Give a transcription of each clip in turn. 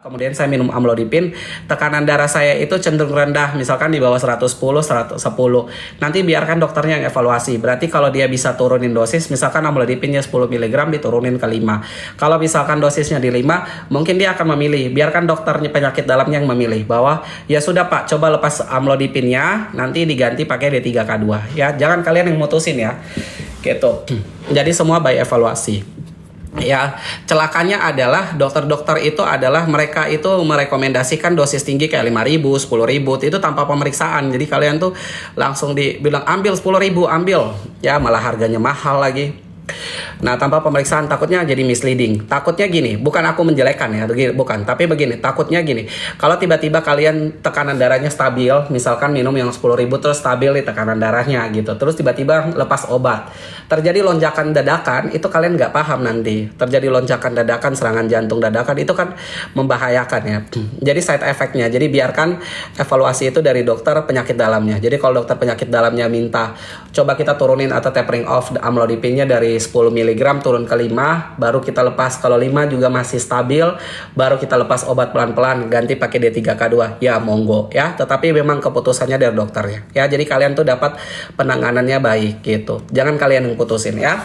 Kemudian saya minum amlodipin, tekanan darah saya itu cenderung rendah, misalkan di bawah 110, 110. Nanti biarkan dokternya yang evaluasi. Berarti kalau dia bisa turunin dosis, misalkan amlodipinnya 10 mg diturunin ke 5. Kalau misalkan dosisnya di 5, mungkin dia akan memilih. Biarkan dokternya penyakit dalamnya yang memilih bahwa ya sudah Pak, coba lepas amlodipinnya, nanti diganti pakai D3K2 ya. Jangan kalian yang mutusin ya. Gitu. Jadi semua by evaluasi. Ya, celakanya adalah dokter-dokter itu adalah mereka itu merekomendasikan dosis tinggi kayak 5.000, 10.000 itu tanpa pemeriksaan. Jadi kalian tuh langsung dibilang ambil 10.000, ambil. Ya, malah harganya mahal lagi. Nah, tanpa pemeriksaan takutnya jadi misleading. Takutnya gini, bukan aku menjelekan ya, bukan. Tapi begini, takutnya gini. Kalau tiba-tiba kalian tekanan darahnya stabil, misalkan minum yang 10.000 terus stabil di tekanan darahnya gitu. Terus tiba-tiba lepas obat. Terjadi lonjakan dadakan, itu kalian nggak paham nanti. Terjadi lonjakan dadakan, serangan jantung dadakan, itu kan membahayakan ya. Jadi side effect-nya. Jadi biarkan evaluasi itu dari dokter penyakit dalamnya. Jadi kalau dokter penyakit dalamnya minta, coba kita turunin atau tapering off amlodipinnya dari 10 mg turun ke 5, baru kita lepas. Kalau 5 juga masih stabil, baru kita lepas obat pelan-pelan, ganti pakai D3K2. Ya monggo ya, tetapi memang keputusannya dari dokternya. Ya, jadi kalian tuh dapat penanganannya baik gitu. Jangan kalian yang putusin ya.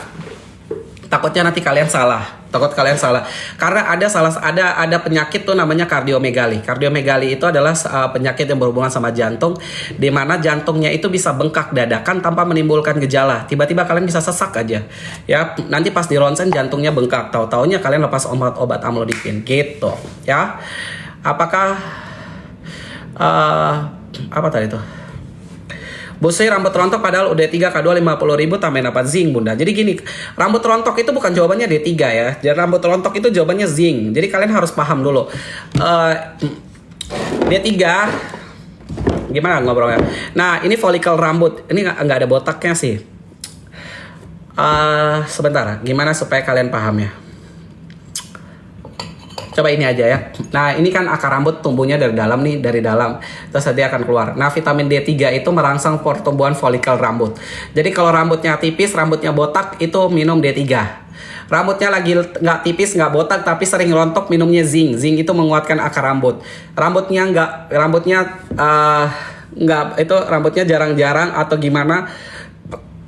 Takutnya nanti kalian salah. Takut kalian salah. Karena ada penyakit tuh namanya kardiomegali. Kardiomegali itu adalah penyakit yang berhubungan sama jantung, di mana jantungnya itu bisa bengkak dadakan tanpa menimbulkan gejala. Tiba-tiba kalian bisa sesak aja. Ya, nanti pas di ronsen jantungnya bengkak. Tahu-taunya kalian lepas obat amlodipin gitu, ya. Apakah apa tadi tuh? Busui rambut rontok padahal udah D3K2 50.000 tambahin apa? Zinc bunda. Jadi gini, rambut rontok itu bukan jawabannya D3 ya. Jadi rambut rontok itu jawabannya zinc. Jadi kalian harus paham dulu. D3 gimana ngobrolnya? Nah, ini folikel rambut. Ini nggak ada botaknya sih. Sebentar, gimana supaya kalian paham ya? Coba ini aja ya. Nah, ini kan akar rambut tumbuhnya dari dalam nih, dari dalam. Terus dia akan keluar. Nah, vitamin D3 itu merangsang pertumbuhan folikel rambut. Jadi kalau rambutnya tipis, rambutnya botak, itu minum D3. Rambutnya lagi nggak tipis, nggak botak, tapi sering rontok, minumnya zinc. Zinc itu menguatkan akar rambut. Rambutnya rambutnya jarang-jarang atau gimana,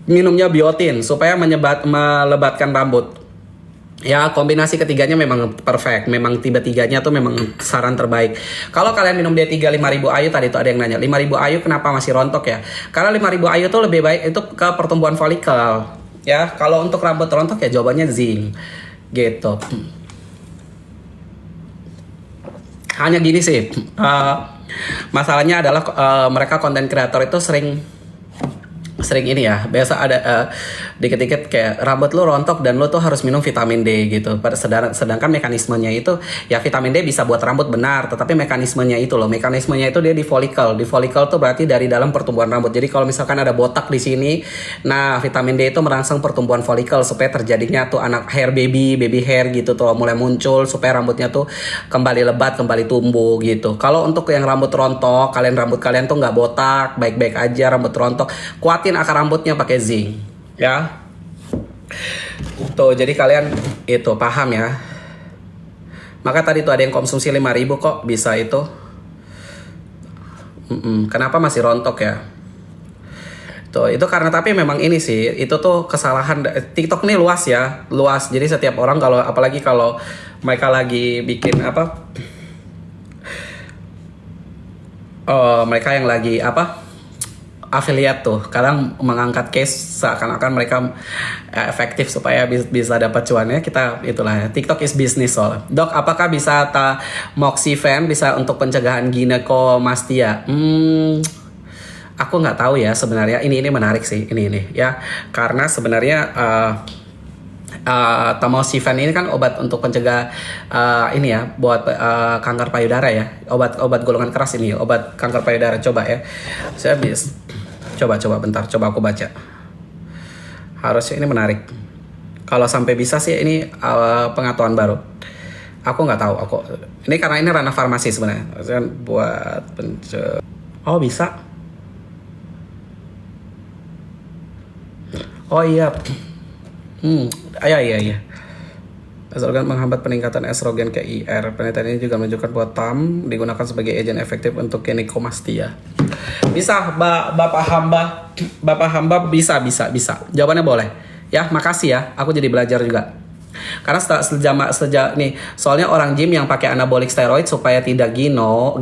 minumnya biotin supaya melebatkan rambut. Ya, kombinasi ketiganya memang perfect. Memang tiga-tiganya tuh memang saran terbaik. Kalau kalian minum D3 5.000 IU, tadi tuh ada yang nanya 5.000 IU kenapa masih rontok ya? Karena 5.000 IU tuh lebih baik itu ke pertumbuhan folikel. Ya, kalau untuk rambut rontok ya jawabannya zinc. Gitu. Hanya gini sih. Masalahnya adalah mereka konten kreator itu sering ini ya, biasa ada dikit-dikit kayak rambut lu rontok dan lu tuh harus minum vitamin D gitu. Sedangkan mekanismenya itu ya vitamin D bisa buat rambut benar, tetapi mekanismenya itu dia di folikel. Di folikel tuh berarti dari dalam pertumbuhan rambut. Jadi kalau misalkan ada botak di sini, nah vitamin D itu merangsang pertumbuhan folikel supaya terjadinya tuh anak baby hair gitu tuh mulai muncul supaya rambutnya tuh kembali lebat, kembali tumbuh gitu. Kalau untuk yang rambut rontok, rambut kalian tuh nggak botak, baik-baik aja rambut rontok, kuatin akar rambutnya pakai zinc ya. Tuh, jadi kalian itu paham ya. Maka tadi tuh ada yang konsumsi 5.000 kok bisa itu. Kenapa masih rontok ya? Tuh, itu karena, tapi memang ini sih, itu tuh kesalahan TikTok nih luas ya, luas. Jadi setiap orang kalau apalagi kalau mereka lagi bikin mereka yang lagi affiliate tuh kadang mengangkat case seakan-akan mereka efektif supaya bisa dapat cuannya. Kita itulah ya, TikTok is business soal. Dok, apakah bisa tamoxifen bisa untuk pencegahan ginekomastia? Aku nggak tahu ya sebenarnya. Ini menarik sih ini ya, karena sebenarnya tamoxifen ini kan obat untuk pencegah ini ya, buat kanker payudara ya, obat golongan keras ini, obat kanker payudara. Coba ya, saya coba bentar, coba aku baca. Harusnya ini menarik. Kalau sampai bisa sih ini pengetahuan baru. Aku nggak tahu. Ini karena ini ranah farmasi sebenarnya. Buat oh bisa. Oh iya. Iya. Estrogen menghambat peningkatan estrogen ke IR. Penelitian ini juga menunjukkan bahwa TAM digunakan sebagai agen efektif untuk ginekomastia. Bisa, Bapak hamba bisa. Jawabannya boleh. Ya, makasih ya. Aku jadi belajar juga. Karena sejak nih, soalnya orang gym yang pakai anabolic steroid supaya tidak gino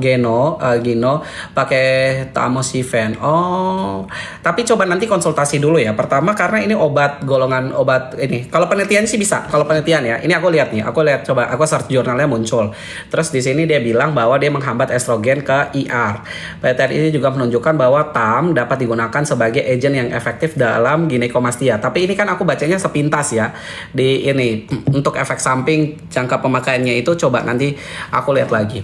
pakai tamoxifen. Oh, tapi coba nanti konsultasi dulu ya. Pertama karena ini golongan obat ini. Kalau penelitian sih bisa. Kalau penelitian ya, ini aku lihat coba aku search jurnalnya muncul. Terus di sini dia bilang bahwa dia menghambat estrogen ke IR. Penelitian ini juga menunjukkan bahwa TAM dapat digunakan sebagai agen yang efektif dalam ginekomastia. Tapi ini kan aku bacanya sepintas ya di ini. Untuk efek samping jangka pemakaiannya itu coba nanti aku lihat lagi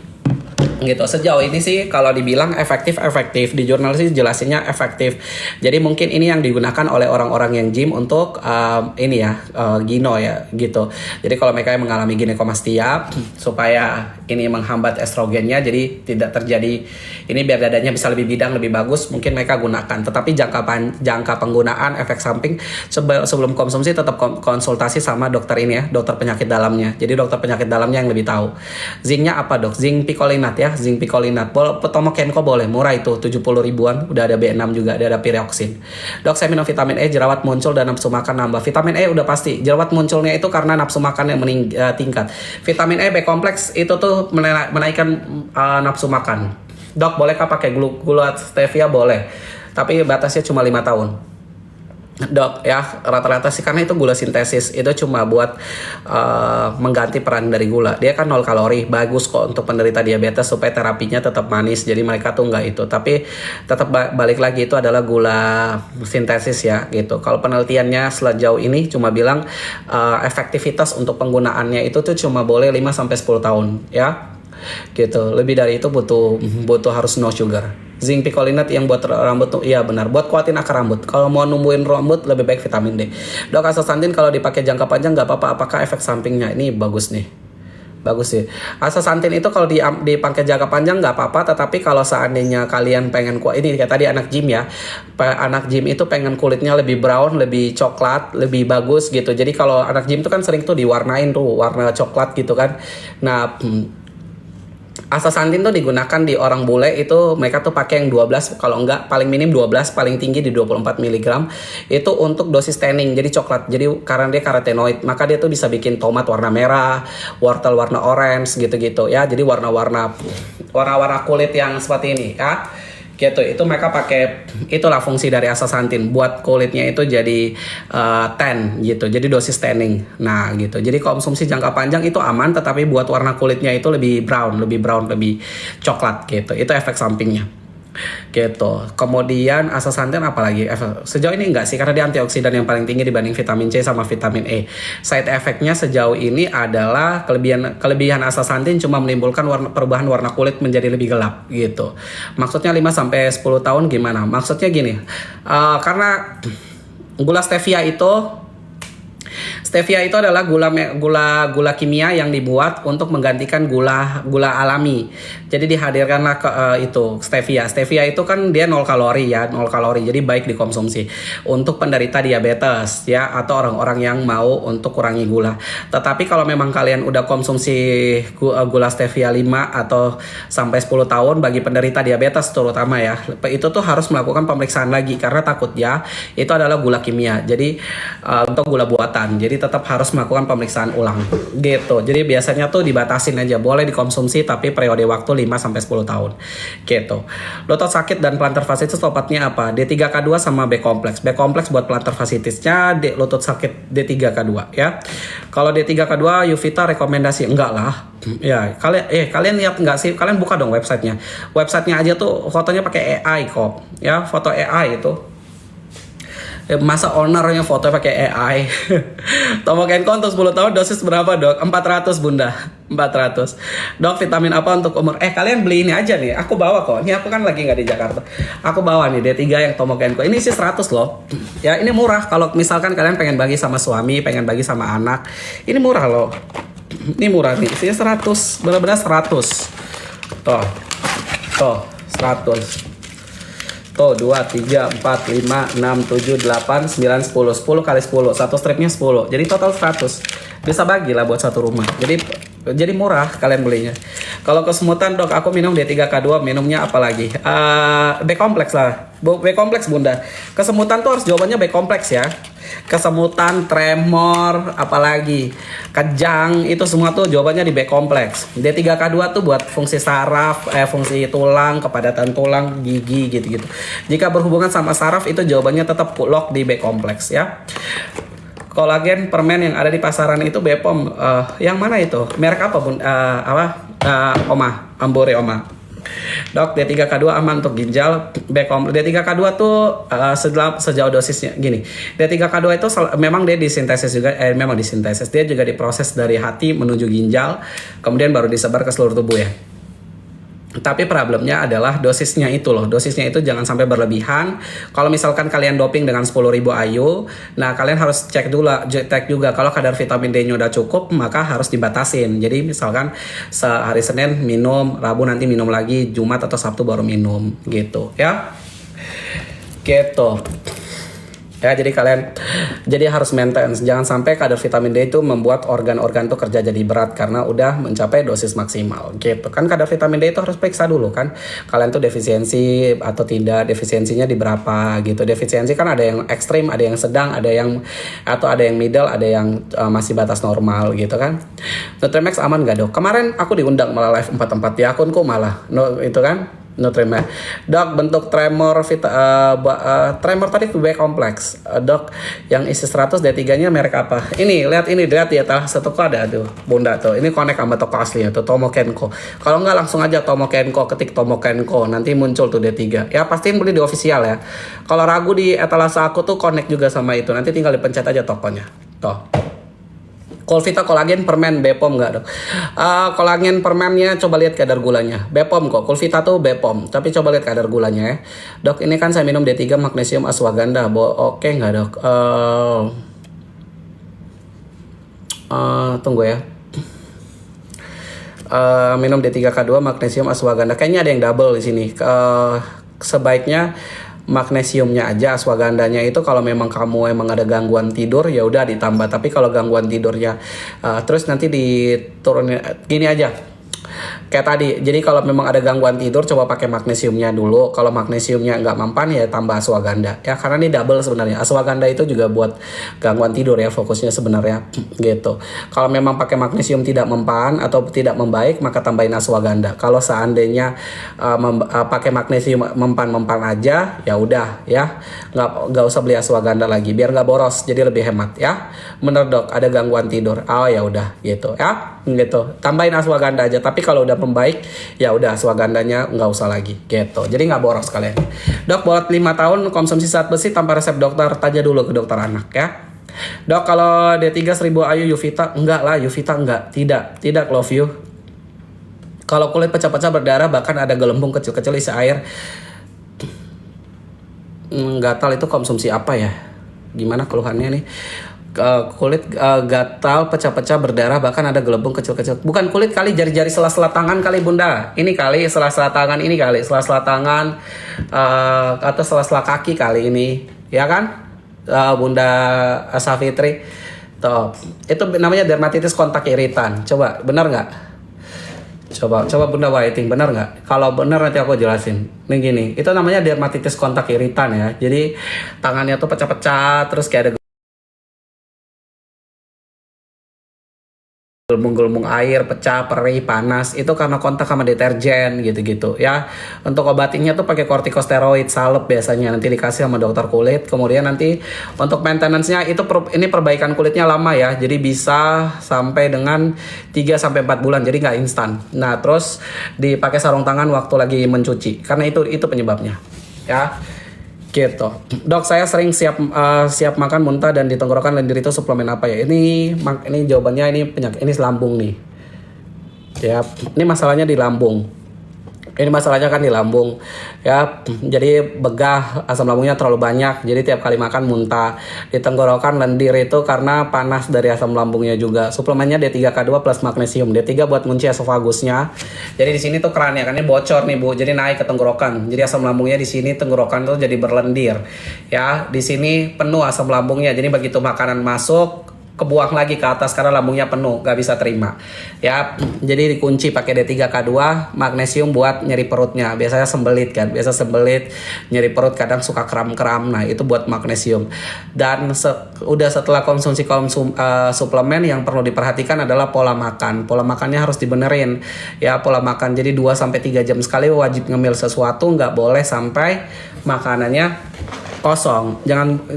gitu. Sejauh ini sih kalau dibilang efektif di jurnal sih jelasinnya efektif. Jadi mungkin ini yang digunakan oleh orang-orang yang gym untuk gino ya gitu. Jadi kalau mereka yang mengalami ginekomastia supaya ini menghambat estrogennya, jadi tidak terjadi ini biar dadanya bisa lebih bidang lebih bagus, mungkin mereka gunakan. Tetapi jangka penggunaan efek samping sebelum konsumsi tetap konsultasi sama dokter ini ya, dokter penyakit dalamnya. Jadi dokter penyakit dalamnya yang lebih tahu. Zincnya apa dok? Zinc picolinat ya. Zinc picolinat. Tomokenko boleh, murah itu 70 ribuan. Udah ada B6 juga, ada pyridoxine. Dok, saya minum vitamin E, jerawat muncul dan nafsu makan nambah. Vitamin E udah pasti. Jerawat munculnya itu karena nafsu makan yang tingkat. Vitamin E B kompleks itu tuh menaikkan nafsu makan. Dok, bolehkah pakai gula stevia? Boleh. Tapi batasnya cuma 5 tahun. Dok ya, rata-rata sih karena itu gula sintesis, itu cuma buat mengganti peran dari gula. Dia kan 0 kalori, bagus kok untuk penderita diabetes supaya terapinya tetap manis. Jadi mereka tuh nggak itu, tapi tetap balik lagi itu adalah gula sintesis ya gitu. Kalau penelitiannya sejauh ini cuma bilang efektivitas untuk penggunaannya itu tuh cuma boleh 5-10 tahun ya gitu. Lebih dari itu butuh harus no sugar. Zinc picolinat yang buat rambut tuh iya benar, buat kuatin akar rambut. Kalau mau numbuhin rambut lebih baik vitamin D. Dok, astaxanthin kalau dipakai jangka panjang nggak apa-apa, apakah efek sampingnya? Ini bagus nih, bagus sih. Astaxanthin itu kalau dipakai jangka panjang nggak apa-apa, tetapi kalau seandainya kalian pengen kuat, ini kayak tadi anak gym ya, anak gym itu pengen kulitnya lebih brown, lebih coklat, lebih bagus gitu. Jadi kalau anak gym itu kan sering tuh diwarnain tuh warna coklat gitu kan. Nah, astaxanthin tuh digunakan di orang bule itu mereka tuh pakai yang 12, kalau enggak paling minim 12, paling tinggi di 24 mg itu untuk dosis tanning, jadi coklat. Jadi karena dia karotenoid, maka dia tuh bisa bikin tomat warna merah, wortel warna orange gitu-gitu ya. Jadi warna-warna kulit yang seperti ini ya. Gitu, itu mereka pakai, itulah fungsi dari astaxanthin buat kulitnya itu jadi tan gitu, jadi dosis tanning. Nah gitu, jadi konsumsi jangka panjang itu aman, tetapi buat warna kulitnya itu lebih brown, lebih coklat gitu. Itu efek sampingnya gitu. Kemudian astaxanthin apalagi sejauh ini enggak sih, karena dia antioksidan yang paling tinggi dibanding vitamin C sama vitamin E. Side effect-nya sejauh ini adalah kelebihan astaxanthin cuma menimbulkan perubahan warna kulit menjadi lebih gelap gitu. Maksudnya 5-10 tahun gimana? Maksudnya gini, karena gula stevia itu adalah gula kimia yang dibuat untuk menggantikan gula alami. Jadi dihadirkanlah itu stevia. Stevia itu kan dia 0 kalori ya, 0 kalori. Jadi baik dikonsumsi untuk penderita diabetes ya, atau orang-orang yang mau untuk kurangi gula. Tetapi kalau memang kalian udah konsumsi gula stevia 5 atau sampai 10 tahun, bagi penderita diabetes terutama ya, itu tuh harus melakukan pemeriksaan lagi karena takutnya itu adalah gula kimia. Jadi untuk gula buatan. Jadi tetap harus melakukan pemeriksaan ulang gitu. Jadi biasanya tuh dibatasin aja, boleh dikonsumsi tapi periode waktu 5-10 tahun gitu. Lutut sakit dan plantar fasciitis obatnya apa? D3K2 sama B kompleks. B kompleks buat plantar fasciitisnya, lutut sakit D3K2 ya. Kalau D3K2 Yuvita rekomendasi enggak lah. Ya, kalian lihat enggak sih? Kalian buka dong websitenya. Websitenya aja tuh fotonya pakai AI kok. Ya, foto AI itu. Masa ownernya foto pakai AI. Tomokenko untuk 10 tahun dosis berapa dok? 400 bunda, 400. Dok, vitamin apa untuk umur? Kalian beli ini aja nih, aku bawa kok. Ini aku kan lagi nggak di Jakarta. Aku bawa nih D3 yang Tomokenko. Ini sih 100 loh. Ya ini murah. Kalau misalkan kalian pengen bagi sama suami, pengen bagi sama anak, ini murah loh. Ini murah nih, isinya 100, benar-benar 100. Tuh, 100. Tuh 2, 3, 4, 5, 6, 7, 8, 9, 10. 10 kali 10. Satu stripnya 10. Jadi total 100. Bisa bagilah buat satu rumah. Jadi murah kalian belinya. Kalau kesemutan dok, aku minum D3K2, minumnya apa lagi? B kompleks lah. B kompleks bunda. Kesemutan tuh harus jawabannya B kompleks ya. Kesemutan, tremor, apalagi kejang, itu semua tuh jawabannya di B kompleks. D3K2 tuh buat fungsi saraf, fungsi tulang, kepadatan tulang, gigi gitu-gitu. Jika berhubungan sama saraf itu jawabannya tetap lock di B kompleks ya. Kolagen permen yang ada di pasaran itu Bepom, yang mana itu? Merek apa bun? Oma, Ambore Oma. Dok, D3K2 aman untuk ginjal. D3K2 tuh sejauh dosisnya gini. D3K2 itu memang dia disintesis juga, memang disintesis. Dia juga diproses dari hati menuju ginjal, kemudian baru disebar ke seluruh tubuh ya. Tapi problemnya adalah dosisnya itu loh. Dosisnya itu jangan sampai berlebihan. Kalau misalkan kalian doping dengan 10.000 IU, nah kalian harus cek juga kalau kadar vitamin D-nya udah cukup, maka harus dibatasin. Jadi misalkan sehari Senin minum, Rabu nanti minum lagi, Jumat atau Sabtu baru minum gitu ya. Gitu. Ya, jadi harus maintenance. Jangan sampai kadar vitamin D itu membuat organ-organ tuh kerja jadi berat karena udah mencapai dosis maksimal gitu. Kan kadar vitamin D itu harus periksa dulu kan. Kalian tuh defisiensi atau tidak, defisiensinya di berapa gitu. Defisiensi kan ada yang ekstrim, ada yang sedang, ada yang middle, ada yang masih batas normal gitu kan. Nutrimax aman gak dok? Kemarin aku diundang malah live 44 di akunku malah. Itu kan. Nutrimax. Dok, bentuk tremor tremor tadi B kompleks. Dok, yang isi 100 D3-nya merek apa? Lihat ya, satu kok ada tuh, bunda tuh. Ini connect sama toko aslinya tuh, Tomo Kenko. Kalau nggak langsung aja Tomo Kenko, ketik Tomo Kenko, nanti muncul tuh D3. Ya pastiin beli di official ya. Kalau ragu di etalase aku tuh connect juga sama itu. Nanti tinggal dipencet aja tokonya. Tuh. Colvita kolagen permen Bepom nggak dok? Kolagen permennya coba lihat kadar gulanya. Bepom kok. Colvita tuh Bepom. Tapi coba lihat kadar gulanya ya. Dok, ini kan saya minum D3 magnesium ashwagandha. Oke nggak dok? Tunggu ya. Minum D3K2 magnesium ashwagandha. Kayaknya ada yang double di sini. Sebaiknya magnesiumnya aja, ashwagandhanya itu kalau memang kamu emang ada gangguan tidur ya udah ditambah. Tapi kalau gangguan tidurnya terus nanti diturunin gini aja kayak tadi. Jadi kalau memang ada gangguan tidur coba pakai magnesiumnya dulu. Kalau magnesiumnya nggak mempan ya tambah ashwagandha ya, karena ini double sebenarnya. Ashwagandha itu juga buat gangguan tidur ya fokusnya sebenarnya gitu. Kalau memang pakai magnesium tidak mempan atau tidak membaik maka tambahin ashwagandha. Kalau seandainya pakai magnesium mempan aja ya udah ya, nggak usah beli ashwagandha lagi biar nggak boros, jadi lebih hemat ya. Bener dok, ada gangguan tidur, ya udah gitu ya, gitu tambahin ashwagandha aja. Tapi kalau udah membaik ya udah ashwagandhanya nggak usah lagi gitu, jadi nggak boros kalian. Dok, buat 5 tahun konsumsi zat besi tanpa resep dokter, tanya dulu ke dokter anak ya. Dok, kalau D3 1000 IU Yuvita enggak lah, Yuvita enggak, tidak love you. Kalau kulit pecah-pecah berdarah bahkan ada gelembung kecil-kecil isi air, gatal, itu konsumsi apa ya? Gimana keluhannya nih? Kulit gatal, pecah-pecah, berdarah, bahkan ada gelembung kecil-kecil. Bukan kulit kali, jari-jari sela-sela tangan kali bunda. Ini kali sela-sela tangan, ini kali sela-sela tangan, atau sela-sela kaki kali ini, ya kan? Bunda Safitri. Tuh, itu namanya dermatitis kontak iritan. Coba, benar nggak? Coba bunda Waiting, benar nggak? Kalau benar nanti aku jelasin. Ini gini, itu namanya dermatitis kontak iritan ya. Jadi tangannya tuh pecah-pecah, terus kayak ada gelembung-gelembung air, pecah, perih, panas, itu karena kontak sama deterjen gitu-gitu ya. Untuk obatinnya tuh pakai kortikosteroid salep biasanya, nanti dikasih sama dokter kulit. Kemudian nanti untuk maintenance-nya itu ini perbaikan kulitnya lama ya. Jadi bisa sampai dengan 3 sampai 4 bulan, jadi nggak instan. Nah, terus dipakai sarung tangan waktu lagi mencuci karena itu penyebabnya ya. Gitu. Dok, saya sering siap makan muntah dan di tenggorokan lendir, itu suplemen apa ya? Ini jawabannya ini penyakit, ini lambung nih. Ya, ini masalahnya di lambung. Ini masalahnya kan di lambung ya, jadi begah, asam lambungnya terlalu banyak, jadi tiap kali makan muntah. Di tenggorokan lendir itu karena panas dari asam lambungnya juga. Suplemennya D3K2 plus magnesium. D3 buat ngunci esofagusnya. Jadi di sini tuh kerannya kan ini bocor nih Bu, jadi naik ke tenggorokan. Jadi asam lambungnya di sini tenggorokan tuh jadi berlendir. Ya, di sini penuh asam lambungnya. Jadi begitu makanan masuk kebuang lagi ke atas karena lambungnya penuh, gak bisa terima ya. Jadi dikunci pakai D3K2, magnesium buat nyeri perutnya, biasanya sembelit kan, biasa sembelit, nyeri perut, kadang suka kram-kram, nah itu buat magnesium. Dan udah setelah konsumsi suplemen, yang perlu diperhatikan adalah pola makan. Pola makannya harus dibenerin ya, pola makan. Jadi 2-3 jam sekali wajib ngemil sesuatu, nggak boleh sampai makanannya kosong.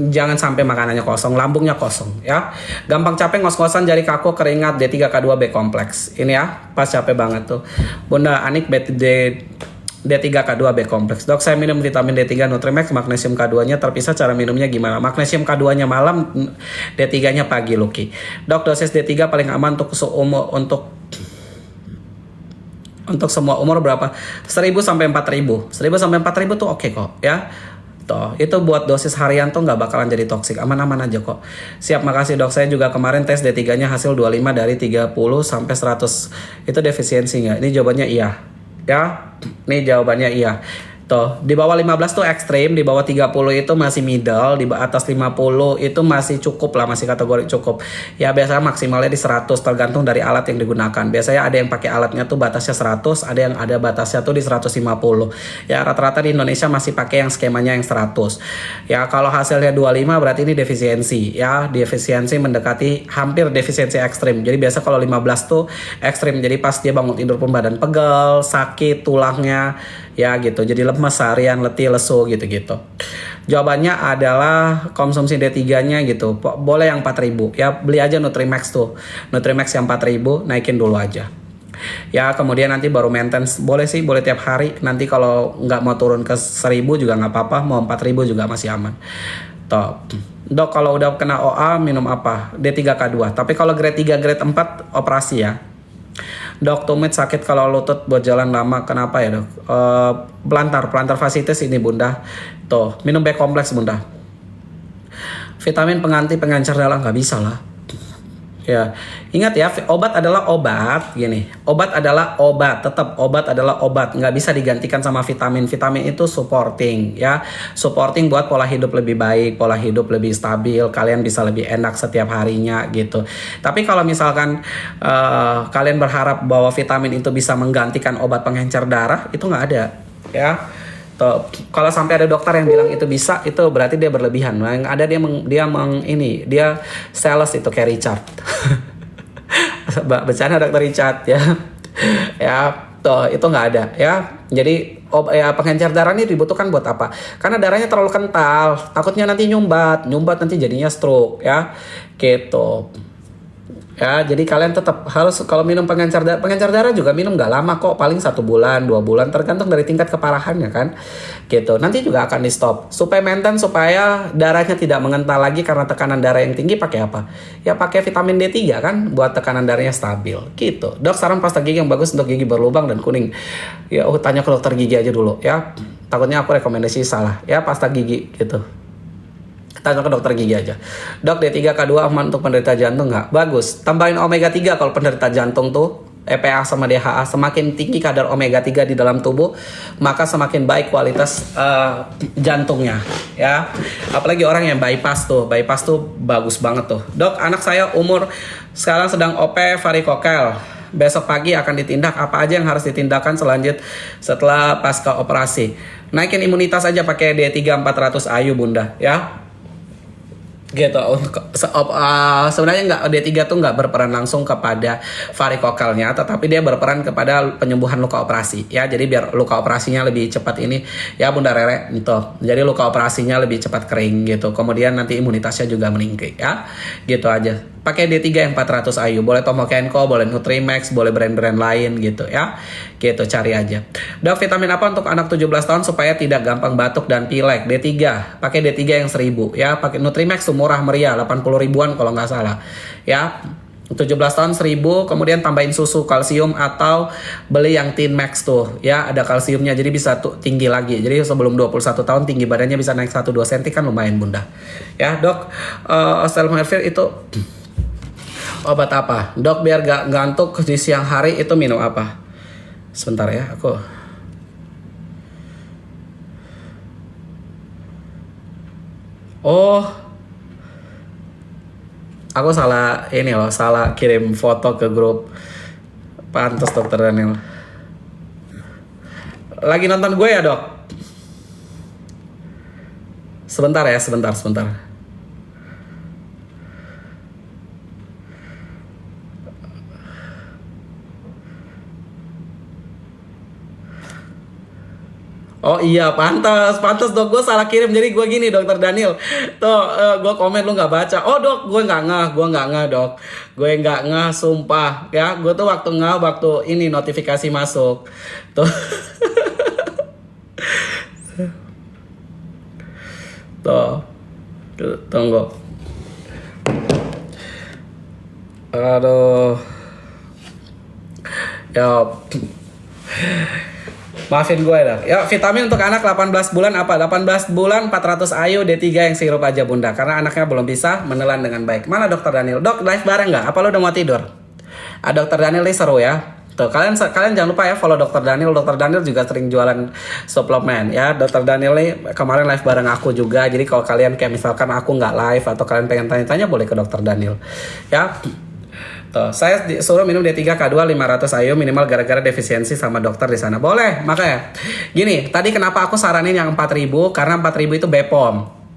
Jangan sampai makanannya kosong, lambungnya kosong ya. Gampang capek, ngos-ngosan, jari kaku, keringat, D3K2 B kompleks. Ini ya, pas capek banget tuh. Bunda Anik D3K2 B kompleks. Dok, saya minum vitamin D3 Nutrimax, magnesium K2-nya terpisah, cara minumnya gimana? Magnesium K2-nya malam, D3-nya pagi, Lucky. Dok, dosis D3 paling aman untuk semua umur berapa? 1000 sampai 4000. 1000 sampai 4000 tuh oke kok ya. Toh, itu buat dosis harian tuh nggak bakalan jadi toksik, aman-aman aja kok. Siap, makasih dok. Saya juga kemarin tes D3-nya hasil 25 dari 30 sampai 100. Itu defisiensi nggak? Ini jawabannya iya. Ya, ini jawabannya iya. Tuh, di bawah 15 tuh ekstrim, di bawah 30 itu masih middle, di atas 50 itu masih cukup lah, masih kategori cukup. Ya biasanya maksimalnya di 100, tergantung dari alat yang digunakan. Biasanya ada yang pakai alatnya tuh batasnya 100, ada yang ada batasnya tuh di 150. Ya rata-rata di Indonesia masih pakai yang skemanya yang 100. Ya kalau hasilnya 25 berarti ini defisiensi. Ya, defisiensi mendekati hampir defisiensi ekstrim. Jadi biasa kalau 15 tuh ekstrim, jadi pas dia bangun tidur pun badan pegel, sakit tulangnya, ya gitu, jadi lemas seharian, letih, lesu gitu-gitu. Jawabannya adalah konsumsi D3-nya gitu. Boleh yang 4000 ya, beli aja Nutrimax tuh. Nutrimax yang 4000 naikin dulu aja. Ya kemudian nanti baru maintenance, boleh sih, boleh tiap hari. Nanti kalau nggak mau turun ke 1000 juga nggak apa-apa, mau 4000 juga masih aman. Top. Dok, kalau udah kena OA minum apa? D3K2. Tapi kalau grade 3, grade 4 operasi ya. Dok, tumit sakit kalau lutut buat jalan lama, kenapa ya dok? Plantar fasciitis ini bunda. Tuh, minum B kompleks bunda. Vitamin pengganti pengencer darah nggak bisa lah. Ya, ingat ya, obat adalah obat, gini. Obat adalah obat, tetap obat adalah obat, nggak bisa digantikan sama vitamin. Vitamin itu supporting, ya, supporting buat pola hidup lebih baik, pola hidup lebih stabil, kalian bisa lebih enak setiap harinya gitu. Tapi kalau misalkan kalian berharap bahwa vitamin itu bisa menggantikan obat pengencer darah, itu nggak ada, ya. Tuh, kalau sampai ada dokter yang bilang itu bisa, itu berarti dia berlebihan. Yang ada dia sales itu kayak Richard. Bercanda dokter Richard ya. Ya, tuh itu nggak ada ya. Jadi pengencer darah ini dibutuhkan buat apa? Karena darahnya terlalu kental, takutnya nanti nyumbat nanti jadinya stroke ya. Gitu. Ya, jadi kalian tetap harus kalau minum pengencer darah juga minum nggak lama kok, paling 1 bulan, 2 bulan, tergantung dari tingkat keparahannya kan, gitu. Nanti juga akan di stop. Supaya maintain, supaya darahnya tidak mengental lagi karena tekanan darah yang tinggi, pakai apa? Ya pakai vitamin D3 kan, buat tekanan darahnya stabil, gitu. Dok, saran pasta gigi yang bagus untuk gigi berlubang dan kuning. Ya, tanya ke dokter gigi aja dulu ya. Takutnya aku rekomendasi salah. Ya, pasta gigi gitu. Tanya ke dokter gigi aja. Dok, D3K2 aman untuk penderita jantung nggak? Bagus. Tambahin omega 3 kalau penderita jantung tuh. EPA sama DHA, semakin tinggi kadar omega 3 di dalam tubuh, maka semakin baik kualitas jantungnya ya. Apalagi orang yang bypass tuh bagus banget tuh. Dok, anak saya umur sekarang sedang OP varikokel. Besok pagi akan ditindak, apa aja yang harus ditindakkan setelah pasca operasi? Naikin imunitas aja pakai D3 400 IU bunda ya. Gitu. Sebenarnya D3 tuh nggak berperan langsung kepada varikokelnya, tetapi dia berperan kepada penyembuhan luka operasi ya. Jadi biar luka operasinya lebih cepat ini ya bunda Rere gitu. Jadi luka operasinya lebih cepat kering gitu. Kemudian nanti imunitasnya juga meningkat ya. Gitu aja. Pakai D3 yang 400 IU, boleh Tomo Kenko, boleh Nutrimax, boleh brand-brand lain gitu ya. Gitu, cari aja. Dok, vitamin apa untuk anak 17 tahun supaya tidak gampang batuk dan pilek? D3, pakai D3 yang 1000 ya. Pakai Nutrimax tuh murah meriah, 80 ribuan kalau nggak salah ya. 17 tahun 1000, kemudian tambahin susu kalsium atau beli yang Teen Max tuh ya, ada kalsiumnya jadi bisa tuh tinggi lagi. Jadi sebelum 21 tahun tinggi badannya bisa naik 1-2 cm kan lumayan bunda. Ya dok, oseltamivir itu obat apa? Dok biar gak ngantuk di siang hari itu minum apa? Sebentar ya aku. Oh, aku salah ini loh, salah kirim foto ke grup. Pantes dokter Daniel. Lagi nonton gue ya dok? Sebentar ya, sebentar. Oh iya, pantas dok, gue salah kirim. Jadi gue gini dokter Daniel, tuh gue komen lu nggak baca. Oh dok, gue nggak ngeh dok, gue nggak ngeh sumpah ya. Gue tuh waktu ini notifikasi masuk tuh. Tuh, tunggu. Aduh, ya. Maafin gue dah. Ya, vitamin untuk anak 18 bulan apa? 18 bulan 400 IU D3 yang sirup aja bunda. Karena anaknya belum bisa menelan dengan baik. Mana dokter Daniel? Dok, live bareng nggak? Apa lo udah mau tidur? Dokter Daniel ini seru ya. Tuh, kalian jangan lupa ya follow dokter Daniel. Dokter Daniel juga sering jualan suplemen ya. Dokter Daniel ini kemarin live bareng aku juga. Jadi kalau kalian kayak misalkan aku nggak live atau kalian pengen tanya-tanya boleh ke dokter Daniel. Ya. Tuh, saya disuruh minum D3K2 500 IU minimal gara-gara defisiensi sama dokter di sana. Boleh, makanya. Gini, tadi kenapa aku saranin yang 4000? Karena 4000 itu BPOM.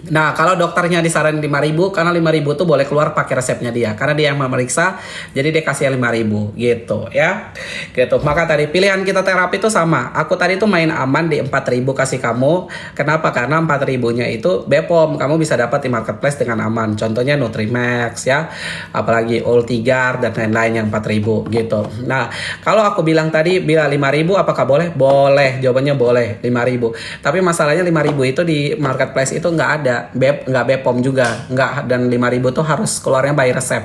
Nah, kalau dokternya disaranin 5.000, karena 5.000 tuh boleh keluar pakai resepnya dia. Karena dia yang memeriksa, jadi dia kasih 5.000 gitu ya. Gitu. Maka tadi pilihan kita terapi itu sama. Aku tadi tuh main aman di 4.000 kasih kamu. Kenapa? Karena 4.000-nya itu BPOM. Kamu bisa dapat di marketplace dengan aman. Contohnya Nutrimax ya. Apalagi Ultigar dan lain-lain yang 4.000 gitu. Nah, kalau aku bilang tadi bila 5.000 apakah boleh? Boleh. Jawabannya boleh 5.000. Tapi masalahnya 5.000 itu di marketplace itu nggak ada. Nggak BPOM juga nggak, dan 5.000 tuh harus keluarnya by resep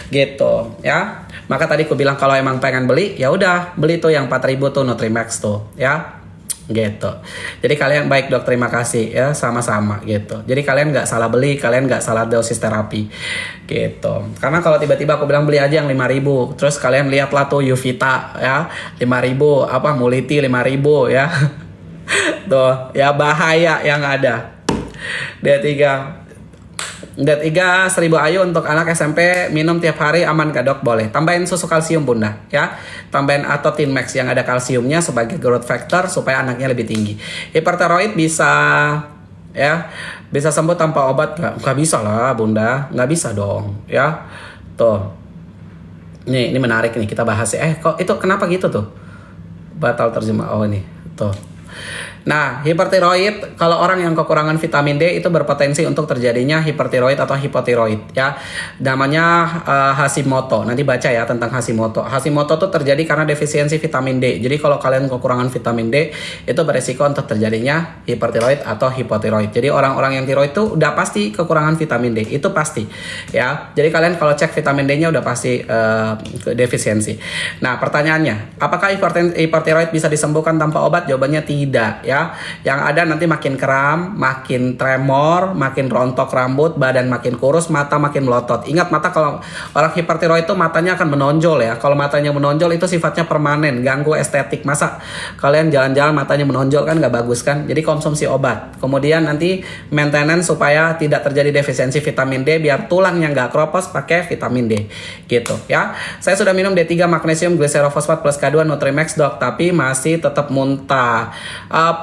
gitu ya. Maka tadi aku bilang kalau emang pengen beli ya udah beli tuh yang 4.000 tuh Nutrimax tuh ya gitu. Jadi kalian baik dok, terima kasih ya, sama-sama gitu. Jadi kalian nggak salah beli, kalian nggak salah dosis terapi gitu. Karena kalau tiba-tiba aku bilang beli aja yang 5.000 terus kalian lihatlah tuh Yuvita ya 5.000, apa Muliti 5.000 ya tuh ya, bahaya yang ada. D3 1000 IU untuk anak SMP minum tiap hari aman gak dok? Boleh. Tambahin susu kalsium bunda ya. Tambahin atau Teen Max yang ada kalsiumnya sebagai growth factor supaya anaknya lebih tinggi. Hipertiroid bisa ya, bisa sembuh tanpa obat gak? Gak bisa lah bunda, gak bisa dong ya. Tuh. Ini menarik nih kita bahas ya. Kok itu kenapa gitu tuh? Batal terjemah. Oh ini tuh. Nah, hipertiroid, kalau orang yang kekurangan vitamin D itu berpotensi untuk terjadinya hipertiroid atau hipotiroid ya. Namanya Hashimoto. Nanti baca ya tentang Hashimoto. Hashimoto itu terjadi karena defisiensi vitamin D. Jadi kalau kalian kekurangan vitamin D itu beresiko untuk terjadinya hipertiroid atau hipotiroid. Jadi orang-orang yang tiroid itu udah pasti kekurangan vitamin D. Itu pasti ya. Jadi kalian kalau cek vitamin D-nya udah pasti defisiensi. Nah, pertanyaannya, apakah hipertiroid bisa disembuhkan tanpa obat? Jawabannya tidak ya. Yang ada nanti makin kram, makin tremor, makin rontok rambut, badan makin kurus, mata makin melotot. Ingat, mata kalau orang hipertiroid itu matanya akan menonjol ya. Kalau matanya menonjol itu sifatnya permanen, ganggu estetik. Masa kalian jalan-jalan matanya menonjol, kan nggak bagus kan? Jadi konsumsi obat. Kemudian nanti maintenance supaya tidak terjadi defisiensi vitamin D, biar tulangnya nggak kropos, pakai vitamin D gitu ya. Saya sudah minum D3 magnesium glycerofosfat plus K2 Nutrimax dok, tapi masih tetap muntah.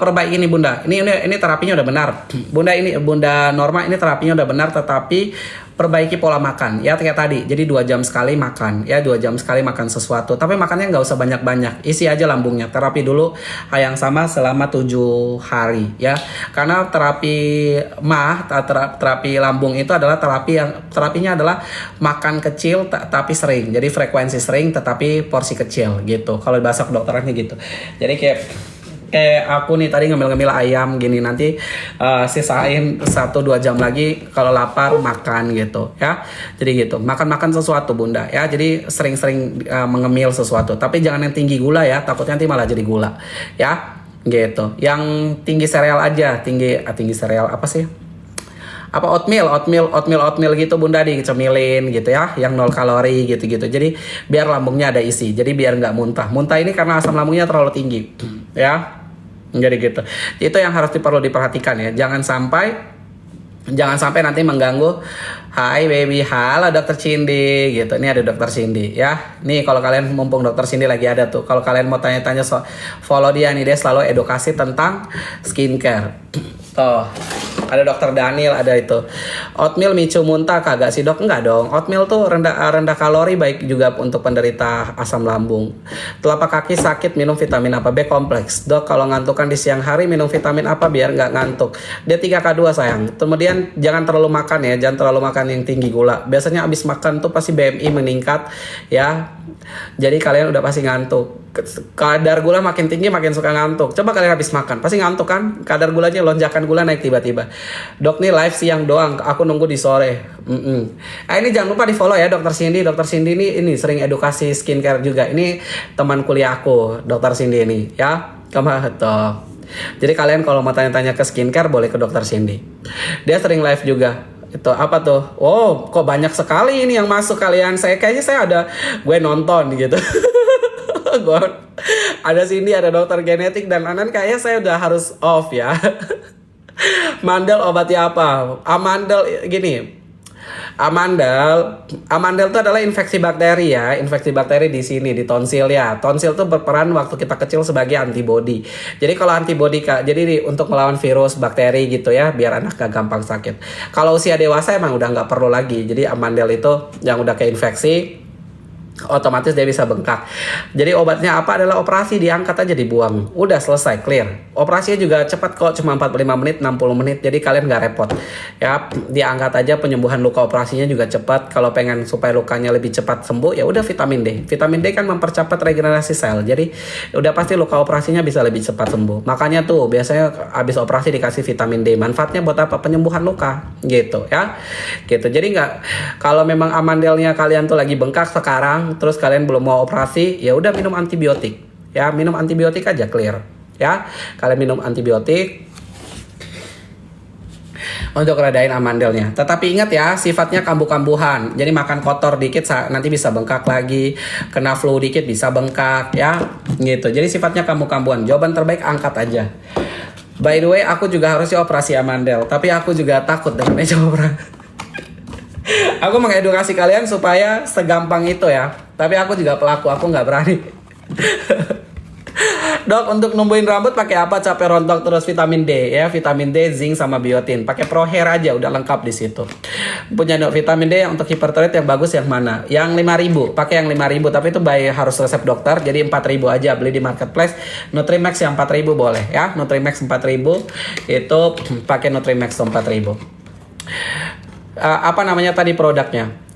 Perbaiki ini bunda, ini terapinya udah benar bunda, ini bunda Norma, ini terapinya udah benar, tetapi perbaiki pola makan ya kayak tadi. Jadi 2 jam sekali makan ya, 2 jam sekali makan sesuatu, tapi makannya nggak usah banyak-banyak, isi aja lambungnya. Terapi dulu hal yang sama selama 7 hari ya, karena terapi terapi lambung itu adalah terapinya adalah makan kecil tapi sering, jadi frekuensi sering tetapi porsi kecil gitu kalau bahasa kedokterannya gitu. Jadi kayak kayak aku nih tadi ngemil-ngemil ayam gini, nanti sisain 1-2 jam lagi kalau lapar makan gitu ya. Jadi gitu, makan-makan sesuatu bunda ya, jadi sering-sering mengemil sesuatu, tapi jangan yang tinggi gula ya, takutnya nanti malah jadi gula ya gitu. Yang tinggi sereal aja, tinggi sereal apa sih, apa oatmeal gitu bunda, dicemilin gitu ya, yang 0 kalori gitu-gitu, jadi biar lambungnya ada isi, jadi biar nggak muntah ini karena asam lambungnya terlalu tinggi ya, jadi gitu. Itu yang perlu diperhatikan ya, jangan sampai nanti mengganggu. Hai baby, halo dokter Cindy gitu. Ini ada dokter Cindy ya. Nih kalau kalian, mumpung dokter Cindy lagi ada tuh, kalau kalian mau tanya-tanya follow dia nih, dia selalu edukasi tentang skincare. Tuh, ada dokter Daniel, ada itu. Oatmeal micu muntah kagak sih dok? Enggak dong. Oatmeal tuh rendah kalori, baik juga untuk penderita asam lambung. Telapak kaki sakit minum vitamin apa? B kompleks. Dok, kalau ngantukan di siang hari minum vitamin apa biar nggak ngantuk? Dia 3K2 sayang. Kemudian jangan terlalu makan ya, jangan terlalu makan yang tinggi gula. Biasanya abis makan tuh pasti BMI meningkat ya. Jadi kalian udah pasti ngantuk. Kadar gula makin tinggi makin suka ngantuk. Coba kalian habis makan pasti ngantuk kan? Kadar gulanya, lonjakan gula naik tiba-tiba. Dok nih live siang doang, aku nunggu di sore. Ini jangan lupa di follow ya dokter Cindy. Dokter Cindy ini sering edukasi skincare juga. Ini teman kuliahku dokter Cindy ini ya. Tuh. Jadi kalian kalau mau tanya-tanya ke skincare boleh ke dokter Cindy. Dia sering live juga. Itu apa tuh? Oh, kok banyak sekali ini yang masuk kalian. Kayaknya saya ada, gue nonton gitu. Gue ada Cindy, ada dokter genetik dan lain-lain, kayaknya saya udah harus off ya. Amandel obatnya apa? Amandel itu adalah infeksi bakteri ya, infeksi bakteri di sini di tonsil ya. Tonsil itu berperan waktu kita kecil sebagai antibodi. Jadi kalau antibodi jadi untuk melawan virus, bakteri gitu ya, biar anak gak gampang sakit. Kalau usia dewasa emang udah nggak perlu lagi. Jadi amandel itu yang udah keinfeksi, otomatis dia bisa bengkak. Jadi obatnya apa? Adalah operasi, diangkat aja, dibuang, udah selesai, clear. Operasinya juga cepat kok, cuma 45 menit 60 menit, jadi kalian gak repot ya. Diangkat aja, penyembuhan luka operasinya juga cepat. Kalau pengen supaya lukanya lebih cepat sembuh ya udah vitamin D kan mempercepat regenerasi sel, jadi udah pasti luka operasinya bisa lebih cepat sembuh. Makanya tuh biasanya habis operasi dikasih vitamin D. Manfaatnya buat apa? Penyembuhan luka gitu ya, gitu. Jadi kalau memang amandelnya kalian tuh lagi bengkak sekarang, terus kalian belum mau operasi, ya udah minum antibiotik ya, minum antibiotik aja, clear ya. Kalian minum antibiotik untuk redain amandelnya. Tetapi ingat ya, sifatnya kambuh-kambuhan. Jadi makan kotor dikit nanti bisa bengkak lagi, kena flu dikit bisa bengkak ya, gitu. Jadi sifatnya kambuh-kambuhan. Jawaban terbaik angkat aja. By the way, aku juga harusnya operasi amandel, tapi aku juga takut dengan meja operasi. Aku mengedukasi kalian supaya segampang itu ya. Tapi aku juga pelaku, aku nggak berani. Dok, untuk numbuhin rambut pakai apa? Capek rontok terus. Vitamin D ya, vitamin D, zinc sama biotin. Pakai Pro Hair aja, udah lengkap di situ. Punya vitamin D yang untuk hipertiroid yang bagus yang mana? Yang 5.000, pakai yang 5.000, tapi itu harus resep dokter. Jadi 4.000 aja, beli di marketplace. Nutrimax yang 4.000 boleh ya. Nutrimax 4.000 itu pakai Nutrimax 4.000. Apa namanya tadi produknya?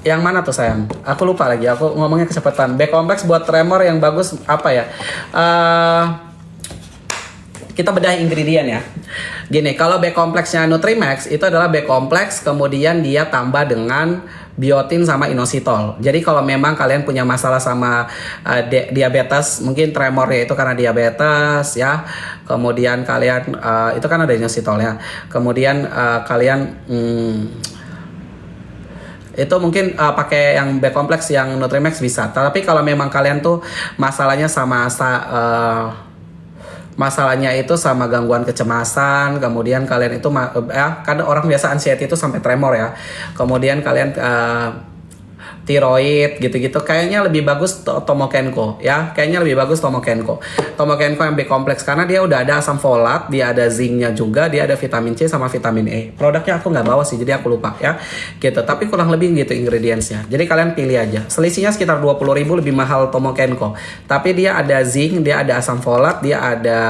Yang mana tuh sayang? Aku lupa lagi, aku ngomongnya kecepatan. B kompleks buat tremor yang bagus apa ya? Kita bedah ingredient ya. Gini, kalau B kompleksnya Nutrimax itu adalah B kompleks, kemudian dia tambah dengan biotin sama inositol. Jadi kalau memang kalian punya masalah sama diabetes, mungkin tremornya itu karena diabetes ya. Kemudian kalian itu kan ada inositolnya. Kemudian kalian itu mungkin pakai yang B kompleks yang Nutrimax bisa. Tapi kalau memang kalian tuh masalahnya masalahnya itu sama gangguan kecemasan, kemudian kalian itu kan orang biasa anxiety itu sampai tremor ya. Kemudian kalian tiroid gitu-gitu, kayaknya lebih bagus Tomokenko ya. Kayaknya lebih bagus Tomokenko yang B kompleks karena dia udah ada asam folat, dia ada zincnya juga, dia ada vitamin C sama vitamin E. Produknya aku nggak bawa sih, jadi aku lupa ya gitu, tapi kurang lebih gitu ingredientsnya. Jadi kalian pilih aja. Selisihnya sekitar 20.000 lebih mahal Tomokenko, tapi dia ada zinc, dia ada asam folat, dia ada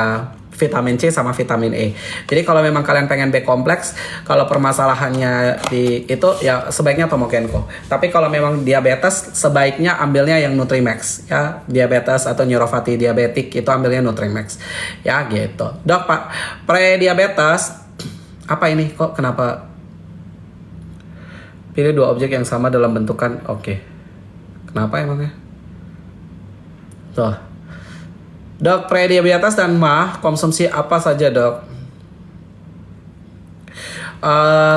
vitamin C sama vitamin E. Jadi kalau memang kalian pengen B kompleks, kalau permasalahannya di itu ya sebaiknya Tomokenko. Tapi kalau memang diabetes, sebaiknya ambilnya yang Nutrimax ya. Diabetes atau neuropathy diabetik itu ambilnya Nutrimax. Ya gitu. Dok, Pak, pre-diabetes apa ini kok kenapa pilih dua objek yang sama dalam bentukan? Oke. Kenapa emangnya? Tuh. Dok, pre-diabetes dan MAH konsumsi apa saja, Dok?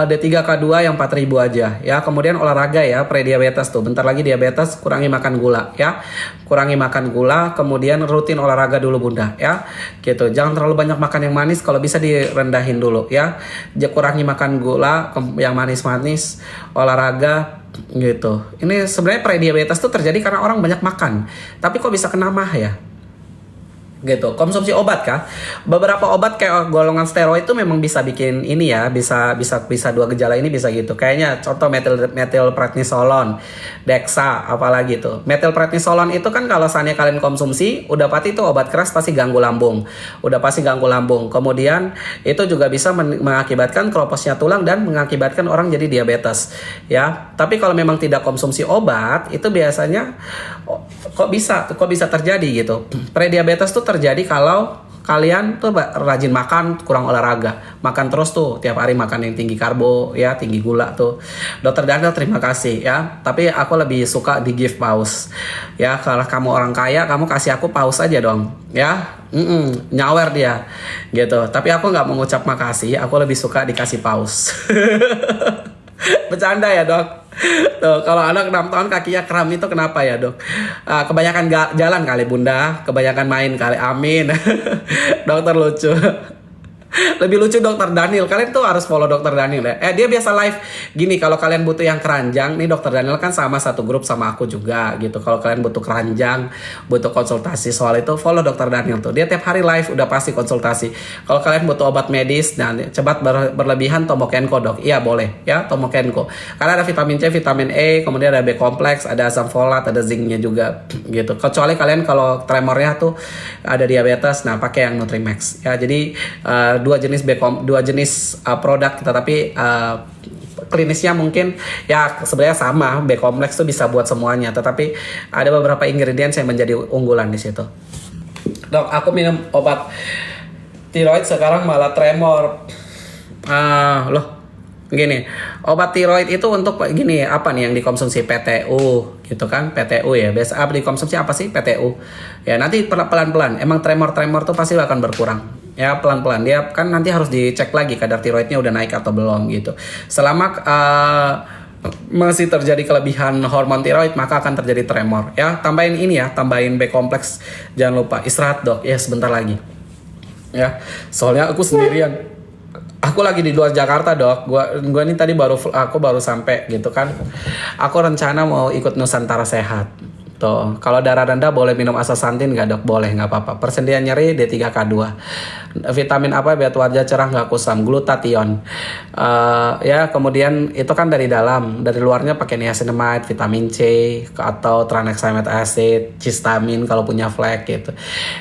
D3K2 yang 4.000 aja ya. Kemudian olahraga ya, pre-diabetes tuh. Bentar lagi diabetes, kurangi makan gula ya. Kurangi makan gula, kemudian rutin olahraga dulu Bunda ya. Gitu. Jangan terlalu banyak makan yang manis, kalau bisa direndahin dulu ya. Kurangi makan gula yang manis-manis, olahraga gitu. Ini sebenarnya pre-diabetes tuh terjadi karena orang banyak makan. Tapi kok bisa kena MAH ya? Gitu. Konsumsi obat kah? Beberapa obat kayak golongan steroid itu memang bisa bikin ini ya, bisa dua gejala ini bisa gitu. Kayaknya contoh metilprednisolon, Dexa, apalagi tuh. Metilprednisolon itu kan kalau seandainya kalian konsumsi, udah pasti itu obat keras pasti ganggu lambung. Udah pasti ganggu lambung. Kemudian itu juga bisa mengakibatkan keroposnya tulang dan mengakibatkan orang jadi diabetes, ya. Tapi kalau memang tidak konsumsi obat, itu biasanya kok bisa terjadi gitu. Prediabetes tuh terjadi kalau kalian tuh rajin makan, kurang olahraga. Makan terus tuh, tiap hari makan yang tinggi karbo, ya, tinggi gula tuh. Dokter Daniel terima kasih ya. Tapi aku lebih suka di give pause. Ya, kalau kamu orang kaya, kamu kasih aku pause aja dong. Ya, nyawer dia. Gitu. Tapi aku nggak mengucap makasih, aku lebih suka dikasih pause. Bercanda ya dok. Tuh, kalau anak 6 tahun kakinya kram itu kenapa ya dok? Kebanyakan jalan kali bunda, kebanyakan main kali, amin. Dokter lucu. Lebih lucu dokter Daniel. Kalian tuh harus follow dokter Daniel ya. Dia biasa live gini, kalau kalian butuh yang keranjang nih, dokter Daniel kan sama satu grup sama aku juga gitu. Kalau kalian butuh keranjang, butuh konsultasi soal itu, follow dokter Daniel tuh. Dia tiap hari live udah pasti konsultasi. Kalau kalian butuh obat medis dan cepat berlebihan, Tomokenko dok. Iya boleh ya, Tomokenko. Karena ada vitamin C, vitamin E, kemudian ada B kompleks, ada asam folat, ada zincnya juga gitu. Kecuali kalian kalau tremornya tuh ada diabetes, nah pakai yang Nutrimax ya. Jadi dua jenis produk, tetapi klinisnya mungkin ya sebenarnya sama. B kompleks tuh bisa buat semuanya, tetapi ada beberapa ingredients yang menjadi unggulan di situ. Dok, aku minum obat tiroid sekarang malah tremor. Loh, gini, obat tiroid itu untuk gini, apa nih yang dikonsumsi? PTU gitu kan, PTU ya. Biasa dikonsumsi apa sih? PTU. Ya nanti pelan-pelan, emang tremor tuh pasti akan berkurang. Ya pelan-pelan, dia kan nanti harus dicek lagi kadar tiroidnya udah naik atau belum gitu. Selama masih terjadi kelebihan hormon tiroid, maka akan terjadi tremor ya. Tambahin ini ya, tambahin B kompleks, jangan lupa. Istirahat dok ya, sebentar lagi ya, soalnya aku sendirian. Aku lagi di luar Jakarta dok. Gua ini tadi aku baru sampai gitu kan. Aku rencana mau ikut Nusantara Sehat. Tuh, kalau darah rendah boleh minum astaxanthin nggak dok? Boleh, nggak apa-apa. Persendian nyeri D3K2. Vitamin apa biar wajah cerah nggak kusam? Glutathione. Ya kemudian itu kan dari dalam, dari luarnya pakai niacinamide, vitamin C atau tranexamic acid, cistamin kalau punya flek gitu.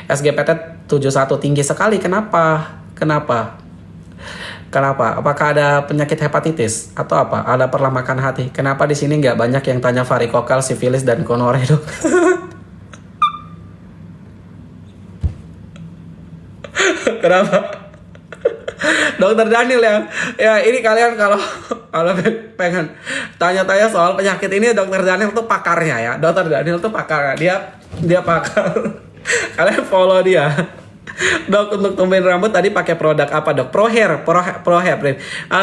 SGPT 71 tinggi sekali. Kenapa? Apakah ada penyakit hepatitis atau apa? Ada perlambatan hati? Kenapa di sini nggak banyak yang tanya varikokal, sifilis dan gonore dok? Kenapa? Dokter Daniel ya ini kalian kalau pengen tanya-tanya soal penyakit ini, dokter Daniel tuh pakarnya ya. Dokter Daniel tuh pakarnya, dia pakar. Kalian follow dia. Dok, untuk tumbuhin rambut tadi pakai produk apa dok? Pro hair Rif.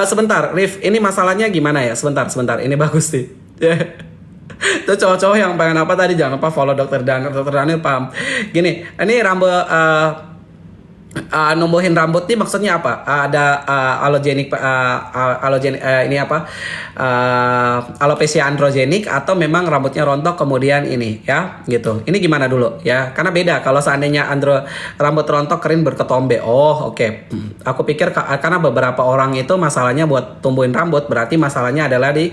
Sebentar Rif, ini masalahnya gimana ya? Sebentar, ini bagus sih. Itu cowok-cowok yang pengen apa tadi, jangan lupa follow dokter Daniel paham. Gini, ini rambut numbuhin rambut nih maksudnya apa? Ada ini apa? Alopecia androgenik atau memang rambutnya rontok kemudian ini ya gitu. Ini gimana dulu ya? Karena beda kalau seandainya rambut rontok kering berketombe. Oh, oke. Aku pikir karena beberapa orang itu masalahnya buat tumbuhin rambut, berarti masalahnya adalah di